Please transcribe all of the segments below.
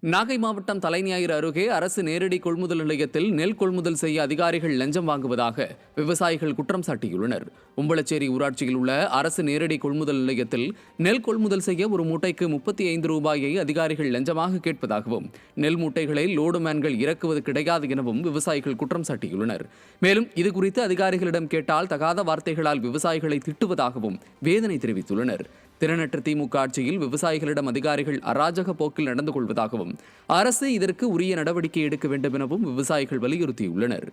நாகை மாவட்டம் தலைஞாயிறு அருகே அரசு நேரடி கொள்முதல் நிலையத்தில் நெல் கொள்முதல் செய்ய அதிகாரிகள் லஞ்சம் வாங்குவதாக விவசாயிகள் குற்றம் சாட்டியுள்ளனர். உம்பளச்சேரி ஊராட்சியில் உள்ள அரசு நேரடி கொள்முதல் நிலையத்தில் நெல் கொள்முதல் செய்ய ஒரு மூட்டைக்கு 35 ரூபாயை அதிகாரிகள் லஞ்சமாக கேட்பதாகவும், நெல் மூட்டைகளை லோடு மேன்கள் இறக்குவது கிடையாது எனவும் விவசாயிகள் குற்றம் சாட்டியுள்ளனர். மேலும் இதுகுறித்து அதிகாரிகளிடம் கேட்டால் தகாத வார்த்தைகளால் விவசாயிகளை திட்டுவதாகவும் வேதனை தெரிவித்துள்ளனர். திறனற்ற திமுக ஆட்சியில் விவசாயிகளிடம் அதிகாரிகள் அராஜக போக்கில் நடந்து கொள்வதாகவும், அரசு இதற்கு உரிய நடவடிக்கை எடுக்க வேண்டும் எனவும் விவசாயிகள் வலியுறுத்தியுள்ளனர்.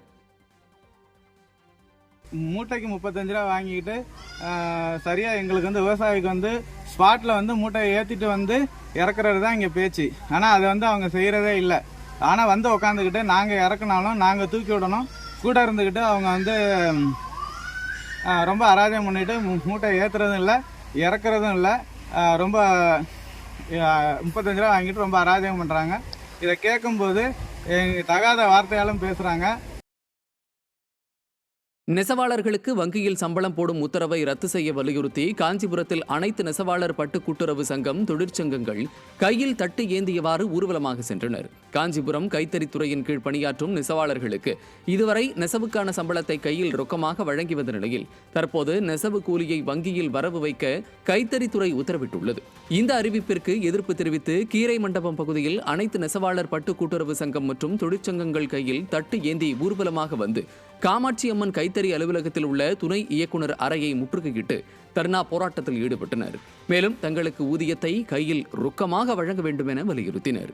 மூட்டைக்கு 35 ரூபா வாங்கிட்டு சரியா எங்களுக்கு விவசாயிக்கு ஸ்பாட்ல மூட்டையை ஏற்றிட்டு இறக்குறது தான் இங்கே பேச்சு. ஆனால் அதை அவங்க செய்கிறதே இல்லை. ஆனால் உட்காந்துக்கிட்டு நாங்கள் இறக்குனாலும் நாங்கள் தூக்கி விடணும், கூட இருந்துக்கிட்டு அவங்க ரொம்ப அராஜகம் பண்ணிட்டு மூட்டை ஏற்றுறதும் இல்லை, இறக்குறதும் இல்லை. ரொம்ப 35 ரூபா வாங்கிட்டு ரொம்ப அராஜகம் பண்ணுறாங்க. இதை கேட்கும்போது தகாத வார்த்தையாலும் பேசுகிறாங்க. நெசவாளர்களுக்கு வங்கியில் சம்பளம் போடும் உத்தரவை ரத்து செய்ய வலியுறுத்தி காஞ்சிபுரத்தில் அனைத்து நெசவாளர் பட்டு கூட்டுறவு சங்கம், தொழிற்சங்கங்கள் கையில் தட்டு ஏந்தியவாறு ஊர்வலமாக சென்றனர். காஞ்சிபுரம் கைத்தறித்துறையின் கீழ் பணியாற்றும் நெசவாளர்களுக்கு இதுவரை நெசவுக்கான சம்பளத்தை கையில் ரொக்கமாக வழங்கி வந்த நிலையில் தற்போது நெசவு கூலியை வங்கியில் வரவு வைக்க கைத்தறித்துறை உத்தரவிட்டுள்ளது. இந்த அறிவிப்பிற்கு எதிர்ப்பு தெரிவித்து கீரை மண்டபம் பகுதியில் அனைத்து நெசவாளர் பட்டு கூட்டுறவு சங்கம் மற்றும் தொழிற்சங்கங்கள் கையில் தட்டு ஏந்தி ஊர்வலமாக வந்து காமாட்சி அம்மன் கைத்தறி அலுவலகத்தில் உள்ள துணை இயக்குநர் அறையை முற்றுகையிட்டு தர்ணா போராட்டத்தில் ஈடுபட்டனர். மேலும் தங்களுக்கு ஊதியத்தை கையில் ரொக்கமாக வழங்க வேண்டும் என வலியுறுத்தினர்.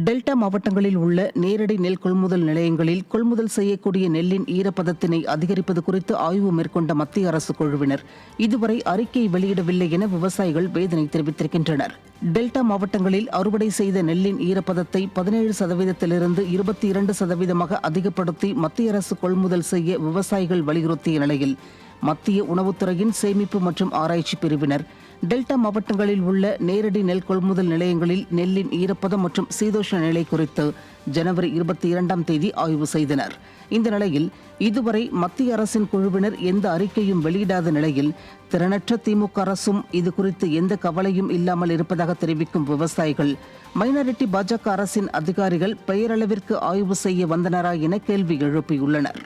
டெல்டா மாவட்டங்களில் உள்ள நேரடி நெல் கொள்முதல் நிலையங்களில் கொள்முதல் செய்யக்கூடிய நெல்லின் ஈரப்பதத்தினை அதிகரிப்பது குறித்து ஆய்வு மேற்கொண்ட மத்திய அரசு குழுவினர் இதுவரை அறிக்கை வெளியிடவில்லை என விவசாயிகள் வேதனை தெரிவித்திருக்கின்றனர். டெல்டா மாவட்டங்களில் அறுவடை செய்த நெல்லின் ஈரப்பதத்தை 17% 22% அதிகப்படுத்தி மத்திய அரசு கொள்முதல் செய்ய விவசாயிகள் வலியுறுத்திய நிலையில் மத்திய உணவுத்துறையின் சேமிப்பு மற்றும் ஆராய்ச்சி பிரிவினர் டெல்டா மாவட்டங்களில் உள்ள நேரடி நெல் கொள்முதல் நிலையங்களில் நெல்லின் ஈரப்பதம் மற்றும் சீதோஷ்ண நிலை குறித்து ஜனவரி 22 ஆய்வு செய்தனர். இந்த நிலையில் இதுவரை மத்திய அரசின் குழுவினர் எந்த அறிக்கையும் வெளியிடாத நிலையில் திறனற்ற திமுக அரசும் இதுகுறித்து எந்த கவலையும் இல்லாமல் இருப்பதாக தெரிவிக்கும் விவசாயிகள், மைனாரிட்டி பாஜக அரசின் அதிகாரிகள் பெயரளவிற்கு ஆய்வு செய்ய வந்தனரா என கேள்வி எழுப்பியுள்ளனர்.